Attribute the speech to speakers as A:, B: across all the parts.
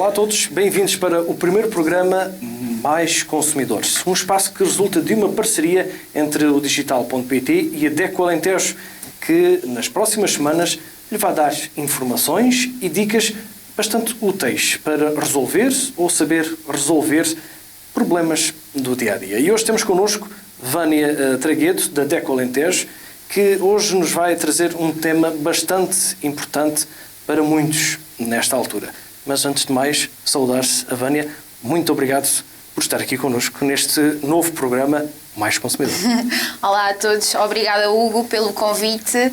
A: Olá a todos, bem-vindos para o primeiro programa Mais Consumidores, um espaço que resulta de uma parceria entre o Digital.pt e a DECO Alentejo, que nas próximas semanas lhe vai dar informações e dicas bastante úteis para resolver ou saber resolver problemas do dia-a-dia. E hoje temos connosco Vânia Traguedo, da DECO Alentejo, que hoje nos vai trazer um tema bastante importante para muitos nesta altura. Mas antes de mais, saudar-se a Vânia. Muito obrigado por estar aqui connosco neste novo programa Mais Consumidor.
B: Olá a todos, obrigada Hugo pelo convite,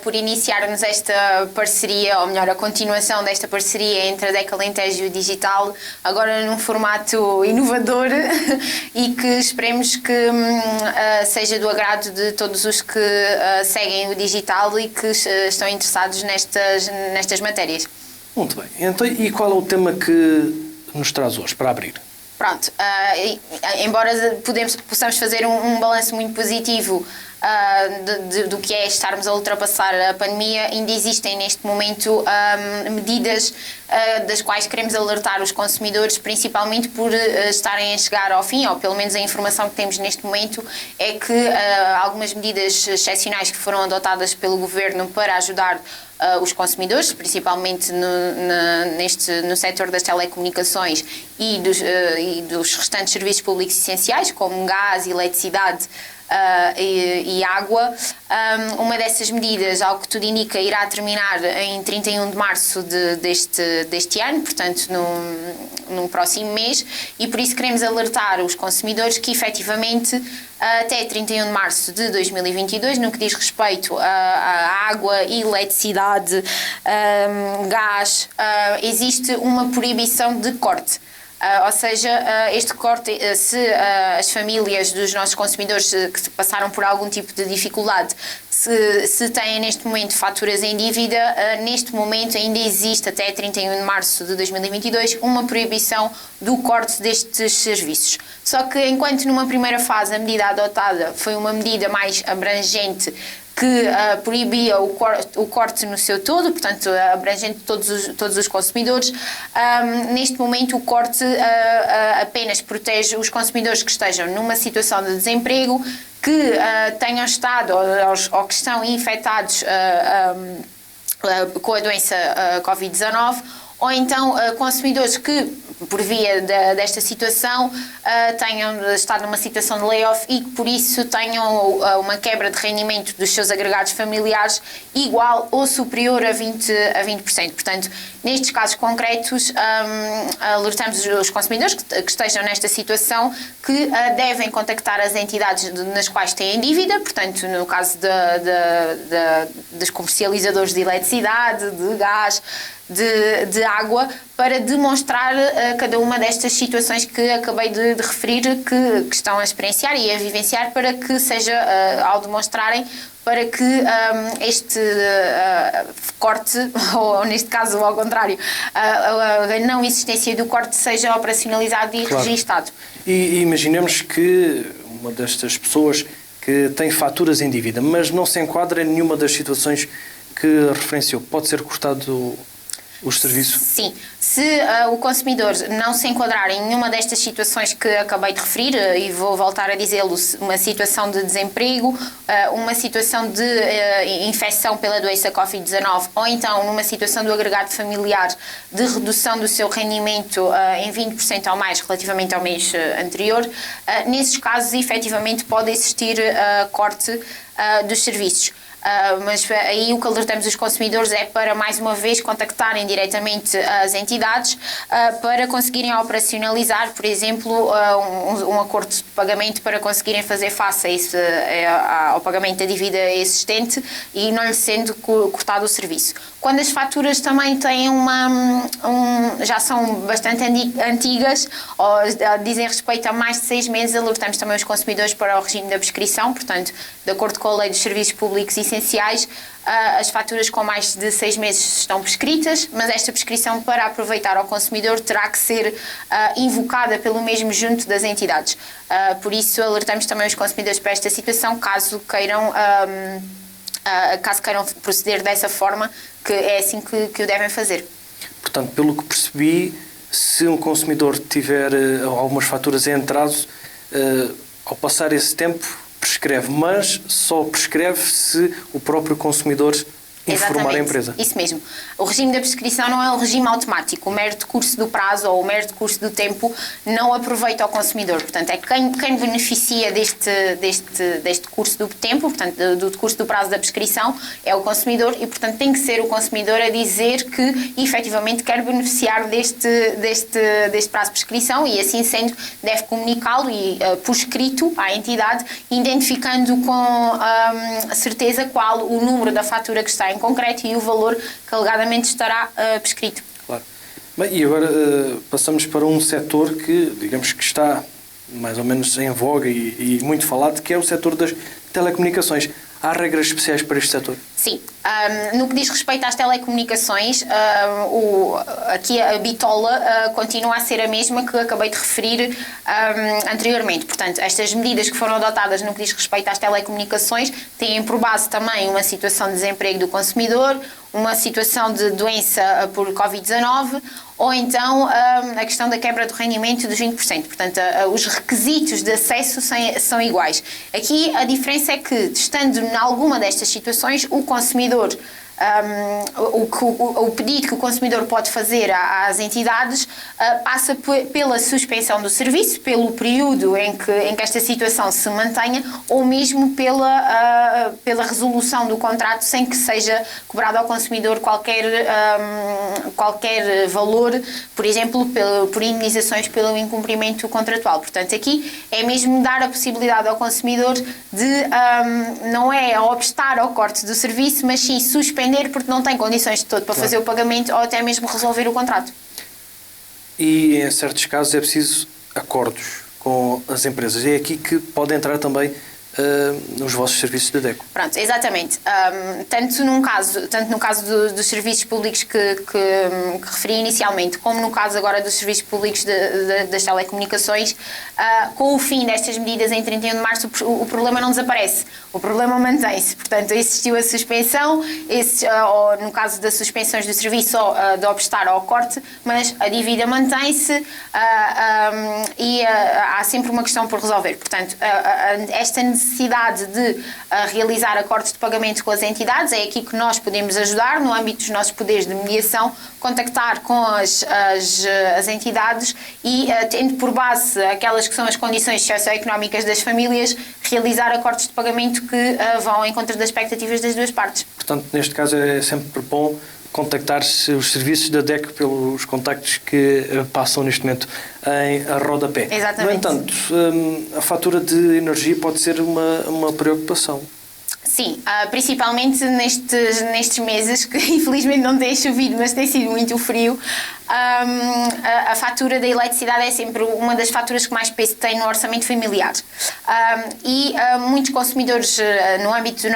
B: por iniciarmos esta parceria, ou melhor, a continuação desta parceria entre a DECO Alentejo e o Digital, agora num formato inovador e que esperemos que seja do agrado de todos os que seguem o Digital e que estão interessados nestas matérias.
A: Muito bem. Então, e qual é o tema que nos traz hoje para abrir?
B: Pronto, embora possamos fazer um balanço muito positivo do que é estarmos a ultrapassar a pandemia, ainda existem neste momento medidas das quais queremos alertar os consumidores, principalmente por estarem a chegar ao fim, ou pelo menos a informação que temos neste momento é que algumas medidas excepcionais que foram adotadas pelo Governo para ajudar os consumidores, principalmente no setor das telecomunicações e dos restantes serviços públicos essenciais, como gás, eletricidade e água. Uma dessas medidas, ao que tudo indica, irá terminar em 31 de março deste ano, portanto num próximo mês, e por isso queremos alertar os consumidores que efetivamente até 31 de março de 2022, no que diz respeito à água, eletricidade, gás, existe uma proibição de corte. Ou seja, este corte, se as famílias dos nossos consumidores que passaram por algum tipo de dificuldade, se têm neste momento faturas em dívida, neste momento ainda existe até 31 de março de 2022 uma proibição do corte destes serviços. Só que enquanto numa primeira fase a medida adotada foi uma medida mais abrangente, que proibia o corte no seu todo, portanto, abrangente todos os consumidores. Neste momento, o corte apenas protege os consumidores que estejam numa situação de desemprego, que tenham estado ou que estão infectados com a doença Covid-19, ou então consumidores que, por via desta situação, tenham estado numa situação de layoff e que, por isso, tenham uma quebra de rendimento dos seus agregados familiares igual ou superior a 20%. Portanto, nestes casos concretos, alertamos os consumidores que estejam nesta situação que devem contactar as entidades nas quais têm dívida, portanto, no caso dos comercializadores de eletricidade, de gás, de água, para demonstrar cada uma destas situações que acabei de referir que estão a experienciar e a vivenciar, para que seja, ao demonstrarem, para que este corte, ou neste caso ao contrário, a não existência do corte seja operacionalizado e registado. E
A: imaginemos que uma destas pessoas que tem faturas em dívida, mas não se enquadra em nenhuma das situações que referenciou, pode ser cortado os serviços?
B: Sim. Se o consumidor não se enquadrar em nenhuma destas situações que acabei de referir, e vou voltar a dizê-lo, uma situação de desemprego, uma situação de infecção pela doença Covid-19, ou então numa situação do agregado familiar de redução do seu rendimento em 20% ou mais relativamente ao mês anterior, nesses casos, efetivamente, pode existir corte dos serviços. Mas aí o que alertamos os consumidores é para, mais uma vez, contactarem diretamente as entidades para conseguirem operacionalizar, por exemplo, um acordo de pagamento para conseguirem fazer face ao pagamento da dívida existente e não lhe sendo cortado o serviço. Quando as faturas também têm já são bastante antigas, ou dizem respeito a mais de 6 meses, alertamos também os consumidores para o regime da prescrição, portanto, de acordo com a Lei dos Serviços Públicos Essenciais, as faturas com mais de 6 meses estão prescritas, mas esta prescrição, para aproveitar ao consumidor, terá que ser invocada pelo mesmo junto das entidades. Por isso, alertamos também os consumidores para esta situação, caso queiram proceder dessa forma, que é assim que o devem fazer.
A: portanto, pelo que percebi, se um consumidor tiver algumas faturas em atraso, ao passar esse tempo, prescreve, mas só prescreve se o próprio consumidor informar a empresa.
B: Isso mesmo. O regime da prescrição não é um regime automático. O mero decurso do prazo ou o mero decurso do tempo não aproveita ao consumidor. Portanto, é quem beneficia deste curso do tempo, portanto, do decurso do prazo da prescrição, é o consumidor e, portanto, tem que ser o consumidor a dizer que, efetivamente, quer beneficiar deste prazo de prescrição e, assim sendo, deve comunicá-lo e, por escrito à entidade, identificando com certeza qual o número da fatura que está em concreto e o valor que alegadamente estará prescrito.
A: Claro. Bem, e agora passamos para um setor que, digamos que está mais ou menos em voga e muito falado, que é o setor das telecomunicações. Há regras especiais para este setor?
B: Sim. No que diz respeito às telecomunicações, aqui a bitola continua a ser a mesma que acabei de referir anteriormente. Portanto, estas medidas que foram adotadas no que diz respeito às telecomunicações têm por base também uma situação de desemprego do consumidor, uma situação de doença por Covid-19 ou então a questão da quebra do rendimento dos 20%. Portanto, os requisitos de acesso são iguais. Aqui a diferença é que, estando em alguma destas situações, o consumidor, o pedido que o consumidor pode fazer às entidades passa pela suspensão do serviço, pelo período em que esta situação se mantenha, ou mesmo pela resolução do contrato sem que seja cobrado ao consumidor qualquer valor, por exemplo, por indenizações pelo incumprimento contratual. Portanto, aqui é mesmo dar a possibilidade ao consumidor de, não é obstar ao corte do serviço, mas sim suspender porque não tem condições de todo para fazer o pagamento ou até mesmo resolver o contrato.
A: E em certos casos é preciso acordos com as empresas. É aqui que pode entrar também nos vossos serviços de DECO.
B: Pronto, exatamente. Tanto no caso dos serviços públicos que referi inicialmente, como no caso agora dos serviços públicos das telecomunicações, com o fim destas medidas em 31 de março, o problema não desaparece. O problema mantém-se. Portanto, existiu a suspensão, ou no caso das suspensões do serviço ou de obstar ao corte, mas a dívida mantém-se e há sempre uma questão por resolver. Portanto, esta necessidade de realizar acordos de pagamento com as entidades, é aqui que nós podemos ajudar, no âmbito dos nossos poderes de mediação, contactar com as entidades e, tendo por base aquelas que são as condições socioeconómicas das famílias, realizar acordos de pagamento que vão ao encontro das expectativas das duas partes.
A: Portanto, neste caso é sempre bom contactar-se os serviços da DECO pelos contactos que passam neste momento em rodapé.
B: Exatamente.
A: No entanto, a fatura de energia pode ser uma preocupação.
B: Sim, principalmente nestes meses que infelizmente não tem chovido, mas tem sido muito frio. A fatura da eletricidade é sempre uma das faturas que mais peso tem no orçamento familiar. E muitos consumidores, no âmbito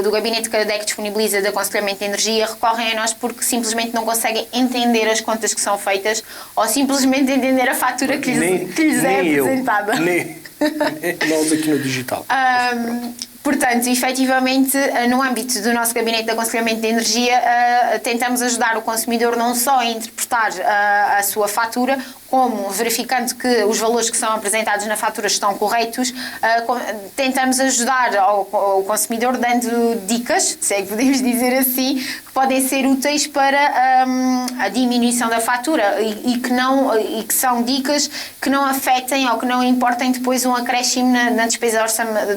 B: do gabinete que a DECO disponibiliza de aconselhamento de energia, recorrem a nós porque simplesmente não conseguem entender as contas que são feitas ou simplesmente entender a fatura que lhes é apresentada.
A: Nem nós aqui no digital.
B: Portanto, efetivamente, no âmbito do nosso gabinete de aconselhamento de energia, tentamos ajudar o consumidor não só a interpretar a sua fatura, como verificando que os valores que são apresentados na fatura estão corretos, tentamos ajudar ao consumidor dando dicas, se é que podemos dizer assim, que podem ser úteis para a diminuição da fatura e que são dicas que não afetem ou que não importem depois um acréscimo na despesa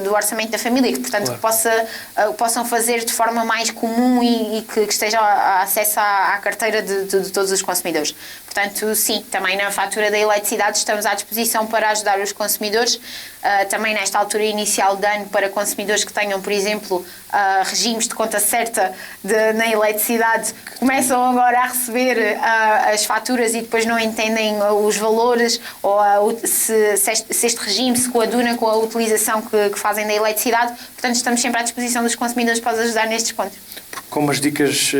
B: do orçamento da família, que, portanto, que possam fazer de forma mais comum e que esteja a acesso à carteira de todos os consumidores. Portanto, sim, também na fatura da eletricidade estamos à disposição para ajudar os consumidores, também nesta altura inicial de ano, para consumidores que tenham, por exemplo, regimes de conta certa na eletricidade, começam agora a receber as faturas e depois não entendem os valores ou se este regime se coaduna com a utilização que fazem da eletricidade. Portanto, estamos sempre à disposição dos consumidores para os ajudar nestes pontos.
A: Como as dicas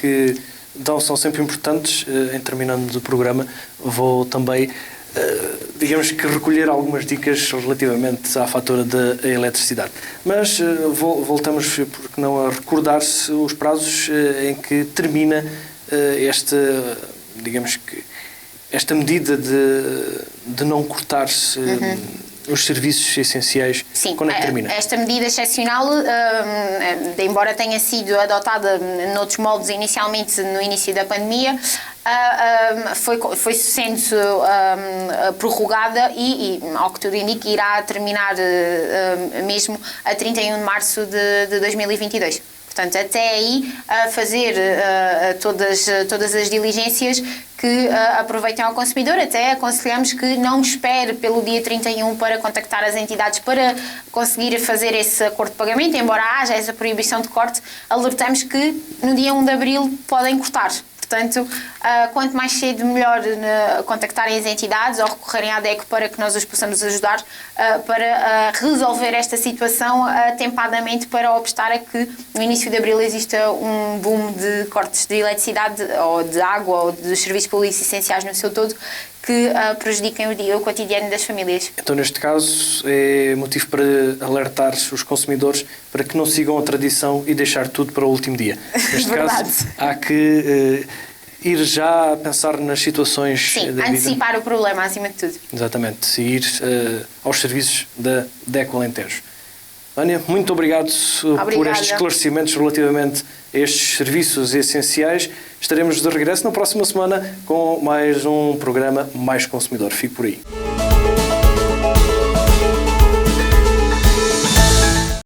A: que dão são sempre importantes, em terminando o programa, vou também, digamos que, recolher algumas dicas relativamente à fatura da eletricidade. Mas voltamos, porque não, a recordar-se os prazos em que termina digamos que esta medida de não cortar-se os serviços essenciais,
B: sim,
A: quando é que termina?
B: Esta medida excepcional, embora tenha sido adotada noutros moldes inicialmente no início da pandemia, foi sendo prorrogada e, ao que tudo indica, irá terminar mesmo a 31 de março de 2022. Portanto, até aí, fazer todas as diligências que aproveitem ao consumidor. Até aconselhamos que não espere pelo dia 31 para contactar as entidades para conseguir fazer esse acordo de pagamento. Embora haja essa proibição de corte, alertamos que no dia 1 de abril podem cortar. Portanto, quanto mais cedo, melhor contactarem as entidades ou recorrerem à DECO para que nós os possamos ajudar para resolver esta situação atempadamente, para obstar a que no início de abril exista um boom de cortes de eletricidade ou de água ou dos serviços públicos essenciais no seu todo que prejudiquem o cotidiano das famílias.
A: Então, neste caso, é motivo para alertar os consumidores para que não sigam a tradição e deixar tudo para o último dia. Neste caso, há que ir já a pensar nas situações...
B: Sim, antecipar o problema, acima de tudo.
A: Exatamente, e ir aos serviços da DECO Alentejo. Vânia, muito obrigado por estes esclarecimentos relativamente a estes serviços essenciais. Estaremos de regresso na próxima semana com mais um programa Mais Consumidor. Fique por aí.